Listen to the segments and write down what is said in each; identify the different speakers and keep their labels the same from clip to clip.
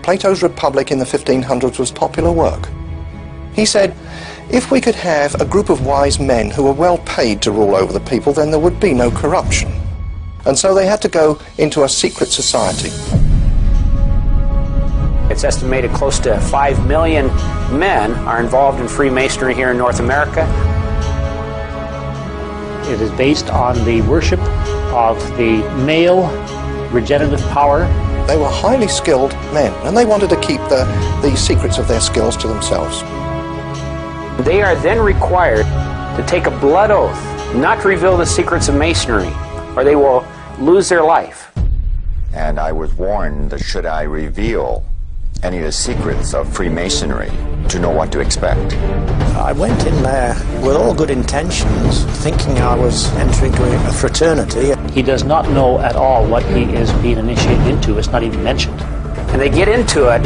Speaker 1: Plato's Republic in the 1500s was popular work. He said, if we could have a group of wise men who were well paid to rule over the people, then there would be no corruption. And so they had to go into a secret society.
Speaker 2: It's estimated close to 5 million men are involved in Freemasonry here in North America.
Speaker 3: It is based on the worship of the male regenerative power.
Speaker 1: They were highly skilled men, and they wanted to keep the secrets of their skills to themselves.
Speaker 2: They are then required to take a blood oath not to reveal the secrets of Masonry, or they will lose their life.
Speaker 4: And I was warned that should I reveal any of the secrets of Freemasonry, to know what to expect.
Speaker 5: I went in there with all good intentions, thinking I was entering into a fraternity.
Speaker 3: He does not know at all what he is being initiated into. It's not even mentioned.
Speaker 2: And they get into it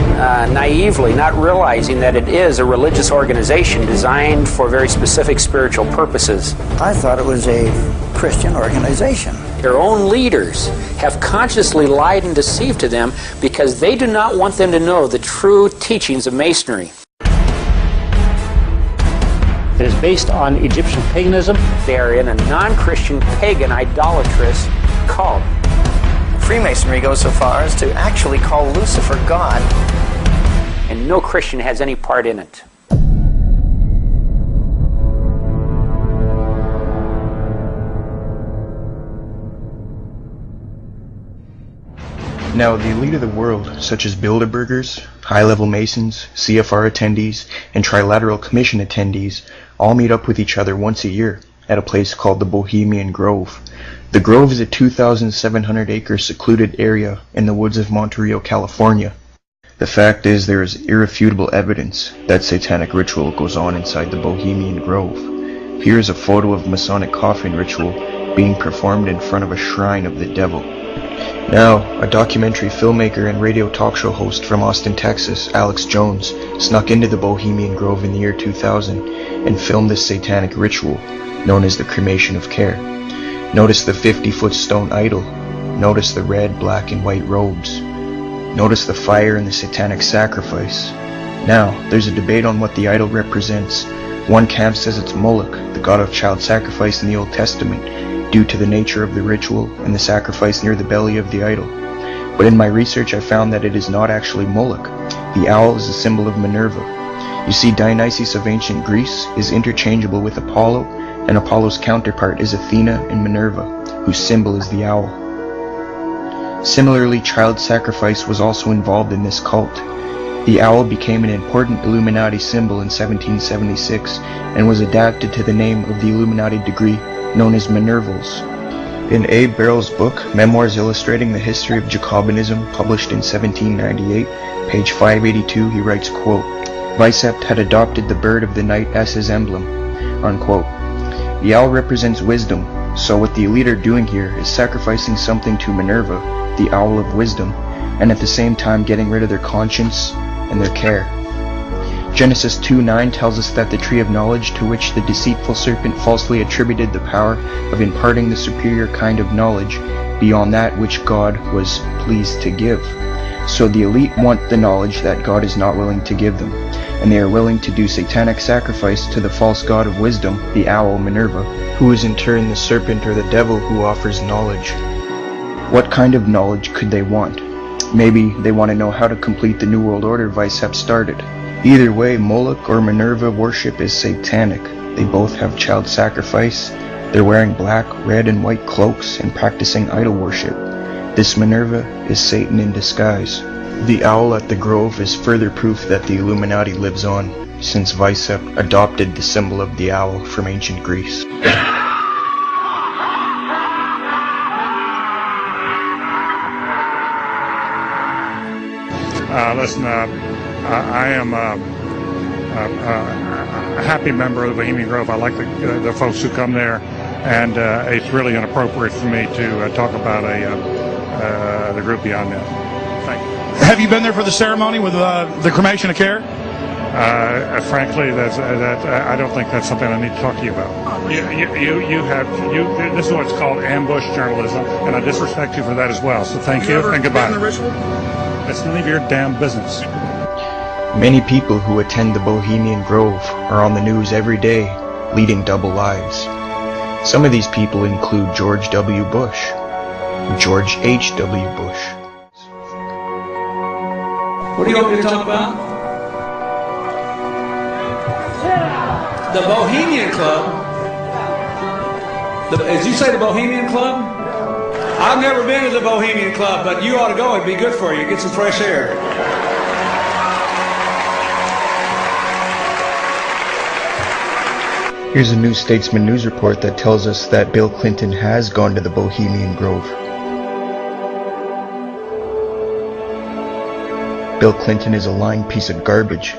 Speaker 2: naively, not realizing that it is a religious organization designed for very specific spiritual purposes.
Speaker 5: I thought it was a Christian organization.
Speaker 2: Their own leaders have consciously lied and deceived to them because they do not want them to know the true teachings of Masonry.
Speaker 3: It is based on Egyptian paganism.
Speaker 2: They are in a non-Christian, pagan, idolatrous cult.
Speaker 6: Freemasonry goes so far as to actually call Lucifer God.
Speaker 2: And no Christian has any part in it.
Speaker 7: Now, the elite of the world, such as Bilderbergers, high-level Masons, CFR attendees, and Trilateral Commission attendees, all meet up with each other once a year at a place called the Bohemian Grove. The Grove is a 2,700-acre secluded area in the woods of Monterey, California. The fact is, there is irrefutable evidence that satanic ritual goes on inside the Bohemian Grove. Here is a photo of Masonic coffin ritual being performed in front of a shrine of the devil. Now, a documentary filmmaker and radio talk show host from Austin, Texas, Alex Jones, snuck into the Bohemian Grove in the year 2000 and filmed this satanic ritual known as the cremation of care. Notice the 50-foot stone idol. Notice the red, black, and white robes. Notice the fire and the satanic sacrifice. Now, there's a debate on what the idol represents. One camp says it's Moloch, the god of child sacrifice in the Old Testament, due to the nature of the ritual and the sacrifice near the belly of the idol. But in my research I found that it is not actually Moloch. The owl is a symbol of Minerva. You see, Dionysus of ancient Greece is interchangeable with Apollo, and Apollo's counterpart is Athena and Minerva, whose symbol is the owl. Similarly, child sacrifice was also involved in this cult. The owl became an important Illuminati symbol in 1776 and was adapted to the name of the Illuminati degree known as Minervals. In Abe Barrell's book, Memoirs Illustrating the History of Jacobinism, published in 1798, page 582, he writes, quote, Weishaupt had adopted the bird of the night as his emblem, unquote. The owl represents wisdom, so what the elite are doing here is sacrificing something to Minerva, the owl of wisdom, and at the same time getting rid of their conscience and their care. Genesis 2:9 tells us that the tree of knowledge, to which the deceitful serpent falsely attributed the power of imparting the superior kind of knowledge beyond that which God was pleased to give. So the elite want the knowledge that God is not willing to give them, and they are willing to do satanic sacrifice to the false god of wisdom, the owl Minerva, who is in turn the serpent or the devil who offers knowledge. What kind of knowledge could they want? Maybe they want to know how to complete the New World Order Weishaupt started. Either way, Moloch or Minerva worship is satanic. They both have child sacrifice. They're wearing black, red, and white cloaks and practicing idol worship. This Minerva is Satan in disguise. The owl at the Grove is further proof that the Illuminati lives on, since Weishaupt adopted the symbol of the owl from ancient Greece.
Speaker 8: I am a happy member of the Bohemian Grove. I like the folks who come there, and it's really inappropriate for me to talk about the group beyond that. Thank you.
Speaker 9: Have you been there for the ceremony with the cremation of care?
Speaker 8: Frankly, I don't think that's something I need to talk to you about. This is what's called ambush journalism, and I disrespect you for that as well. So thank you and goodbye.
Speaker 9: Been in the ritual?
Speaker 8: It's none of your damn business.
Speaker 7: Many people who attend the Bohemian Grove are on the news every day, leading double lives. Some of these people include George W. Bush, George H.W. Bush.
Speaker 10: What do you want me to talk about? The Bohemian Club. As you say, the Bohemian Club? I've never been to the Bohemian Club, but you ought to go. It'd be good for you. Get some fresh air.
Speaker 7: Here's a New Statesman news report that tells us that Bill Clinton has gone to the Bohemian Grove. Bill Clinton is a lying piece of garbage.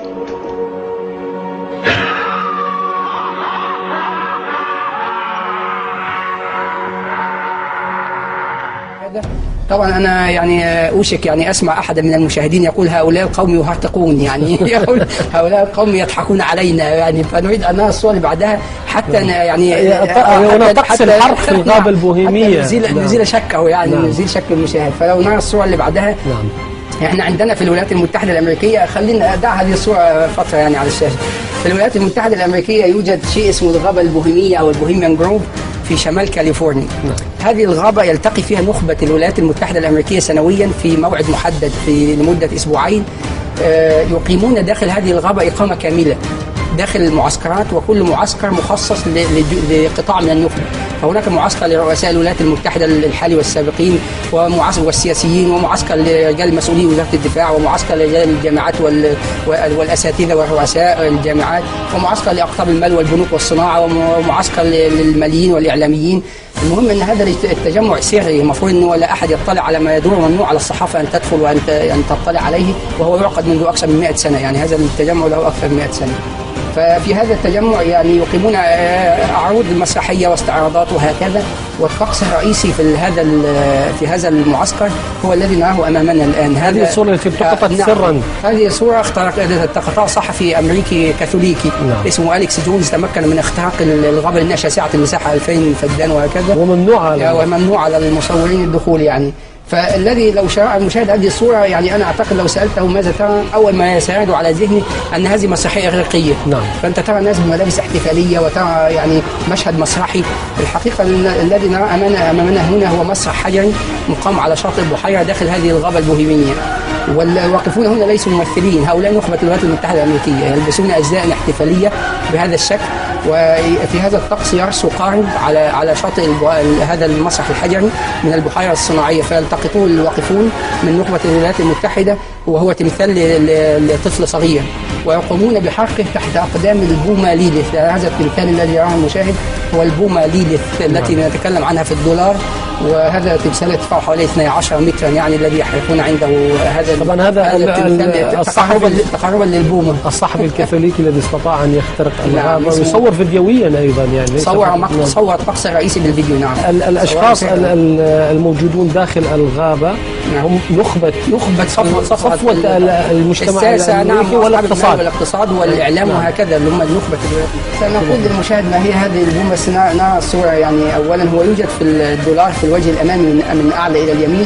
Speaker 11: طبعا أنا يعني أوشك يعني أسمع أحد من المشاهدين يقول هؤلاء القوم يهرطقون يعني يقول هؤلاء القوم يضحكون علينا يعني فنريد أن نرى الصور اللي بعدها حتى يعني
Speaker 12: طقس الحرق في الغابة البوهيمية
Speaker 11: نزيل شكه يعني نزيل شك المشاهد فلو نرى الصور اللي بعدها احنا عندنا في الولايات المتحدة الأمريكية خلينا أدع هذه الصورة فترة يعني على الشاشة. في الولايات المتحدة الأمريكية يوجد شيء اسمه الغابة البوهيمية أو البوهيميان جروف في شمال كاليفورنيا. هذه الغابة يلتقي فيها نخبة الولايات المتحدة الأمريكية سنويا في موعد محدد لمدة أسبوعين يقيمون داخل هذه الغابة إقامة كاملة داخل المعسكرات وكل معسكر مخصص لقطاع من النخبة. فهناك معسكر لرؤساء الولايات المتحدة الحالي والسابقين والسياسيين ومعسكر لرجال مسؤولي وزارة الدفاع ومعسكر لرجال الجامعات والأساتذة ورؤساء الجامعات ومعسكر لأقطاب المال والبنوك والصناعة ومعسكر للماليين والإعلاميين. المهم أن هذا التجمع سري المفروض أنه لا أحد يطلع على ما يدور ممنوع على الصحافة أن تدخل وأن تطلع عليه وهو يعقد منذ أكثر من 100 سنة يعني هذا التجمع له أكثر من 100 سنة. ففي هذا التجمع يعني يقيمون عروض مسرحية واستعراضات وهكذا والطقس الرئيسي في هذا المعسكر هو الذي نراه أمامنا الآن.
Speaker 12: هذه الصورة التي التقطت سرا.
Speaker 11: هذه صورة التقطها صحفي أمريكي كاثوليكي اسمه أليكس جونز تمكن من اختراق الغابة لأنها شاسعة المساحة 2000 فدان وهكذا وممنوع على المصورين الدخول يعني. فالذي لو مشاهد هذه الصورة يعني أنا أعتقد لو سألته ماذا ترى أول ما يسيرد على ذهني أن هذه مسرحية إغريقية. فأنت ترى ناس بملابس احتفالية وترى يعني مشهد مسرحي. الحقيقة الذي نرى أمامنا هنا هو مسرح حجري مقام على شاطئ البحيرة داخل هذه الغابة البوهيمية. والواقفون هنا ليسوا ممثلين هؤلاء نخبة الولايات المتحدة الأمريكية يلبسون أزياء احتفالية بهذا الشكل وفي هذا الطقس يرسو قارب على شاطئ هذا المسرح الحجري من البحيرة الصناعية فيلتقطون الواقفون من نخبة الولايات المتحدة وهو تمثال لطفل صغير ويقومون بحرقه تحت أقدام البومة ليليث. هذا التمثال الذي يراه المشاهد هو البومة ليليث التي نتكلم عنها في الدولار وهذا تمثال ارتفاعه حوالي 12 مترا يعني الذي يحرقون عنده هذا.
Speaker 12: طبعا هذا
Speaker 11: تقربا للبومه.
Speaker 12: الصحفي الكاثوليكي الذي استطاع ان يخترق الغابه ويصور فيديويا ايضا يعني
Speaker 11: صور الطقس الرئيسي بالفيديو. نعم
Speaker 12: الاشخاص الموجودون داخل الغابه هم نخبه صفوه المجتمع الامريكي
Speaker 11: والاقتصاد والاعلام وهكذا اللي هم النخبه. سنقول للمشاهد ما هي هذه البومه. نرى الصوره يعني اولا هو يوجد في الدولار في الوجه الامامي من اعلى الى اليمين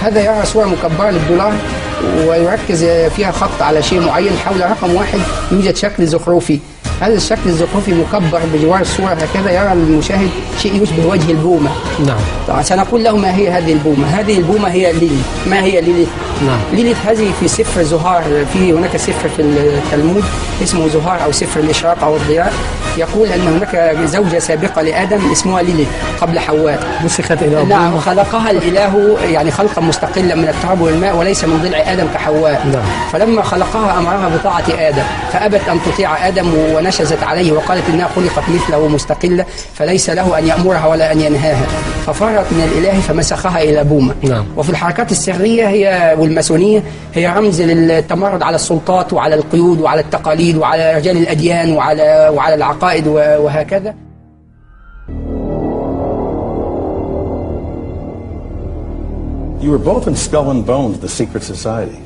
Speaker 11: هذا يرى صوره مكبره للدولار ويركز فيها خط على شيء معين حول رقم 1 يوجد شكل زخرفي. هذا الشكل الزخرفي مكبر بجوار الصورة هكذا يرى المشاهد شيء يشبه وجه البومة. طبعا سنقول له ما هي هذه البومة. هذه البومة هي ليليث. ما هي ليليث؟ ليليث هذه في سفر زهار هناك سفر في التلمود اسمه زهار أو سفر الإشراق أو الضياء يقول أن هناك زوجة سابقة لآدم اسمها ليليث قبل حواء
Speaker 12: مسخت إلى
Speaker 11: نعم خلقها الإله يعني خلقا مستقلا من التراب والماء وليس من ضلع آدم كحواء. فلما خلقها أمرها بطاعة آدم فأبت أن تطيع آدم ونشزت عليه وقالت إنها خلقت مثله مستقلة فليس له أن يأمرها ولا أن ينهاها ففرت من الإله فمسخها إلى بومة. وفي الحركات السرية هي والماسونية هي رمز للتمرد على السلطات وعلى القيود وعلى التقاليد وعلى رجال الأديان وعلى العقائد وهكذا.
Speaker 13: You were both in Skull and Bones, the secret society.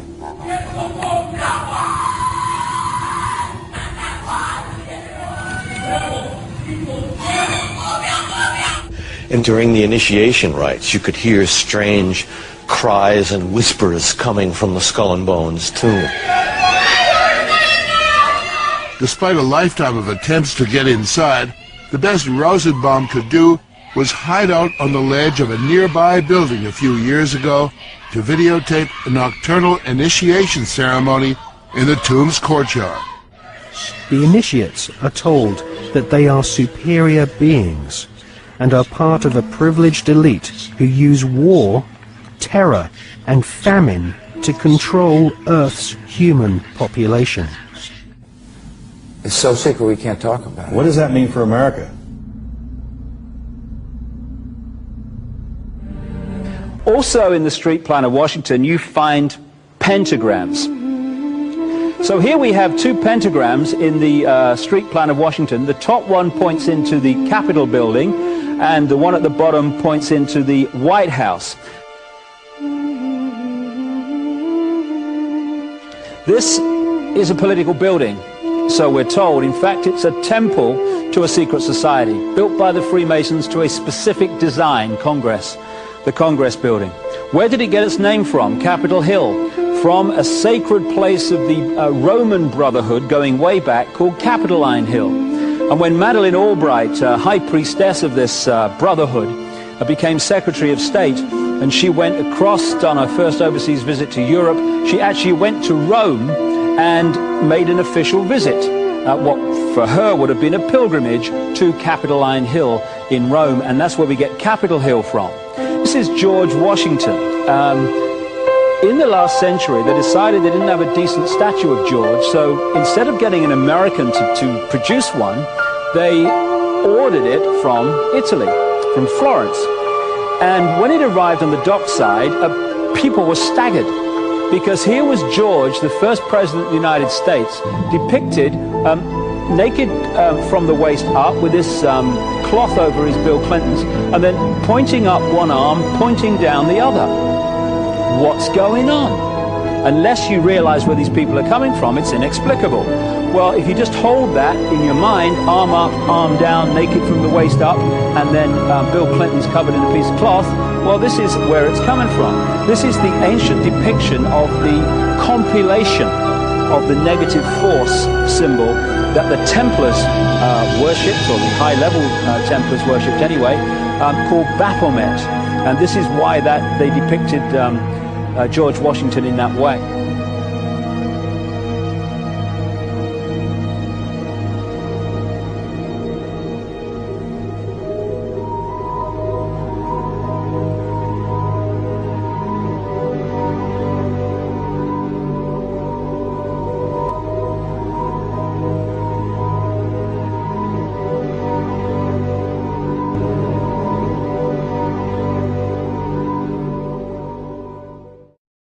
Speaker 14: And during the initiation rites, you could hear strange cries and whispers coming from the Skull and Bones tomb.
Speaker 15: Despite a lifetime of attempts to get inside, the best Rosenbaum could do was hide out on the ledge of a nearby building a few years ago to videotape a nocturnal initiation ceremony in the tomb's courtyard.
Speaker 16: The initiates are told that they are superior beings and are part of a privileged elite who use war, terror and famine to control Earth's human population.
Speaker 17: It's so secret we can't talk about it.
Speaker 13: What does that mean for America?
Speaker 18: Also in the street plan of Washington, you find pentagrams. So here we have two pentagrams in the street plan of Washington. The top one points into the Capitol building, and the one at the bottom points into the White House. This is a political building, so we're told. In fact, it's a temple to a secret society, built by the Freemasons to a specific design, Congress, the Congress building. Where did it get its name from? Capitol Hill, from a sacred place of the Roman Brotherhood going way back called Capitoline Hill. And when Madeleine Albright, high priestess of this brotherhood, became Secretary of State, and she went across on her first overseas visit to Europe, she actually went to Rome and made an official visit, what for her would have been a pilgrimage to Capitoline Hill in Rome, and that's where we get Capitol Hill from. This is George Washington. In the last century, they decided they didn't have a decent statue of George, so instead of getting an American to produce one, they ordered it from Italy, from Florence. And when it arrived on the dockside, people were staggered, because here was George, the first president of the United States, depicted naked from the waist up with this cloth over his Bill Clinton's, and then pointing up one arm, pointing down the other. What's going on? Unless you realize where these people are coming from, it's inexplicable. Well, if you just hold that in your mind, arm up, arm down, naked from the waist up, and then Bill Clinton's covered in a piece of cloth, well, this is where it's coming from. This is the ancient depiction of the compilation of the negative force symbol that the Templars worshipped, or the high-level Templars worshipped anyway, called Baphomet. And this is why that they depicted George Washington in that way.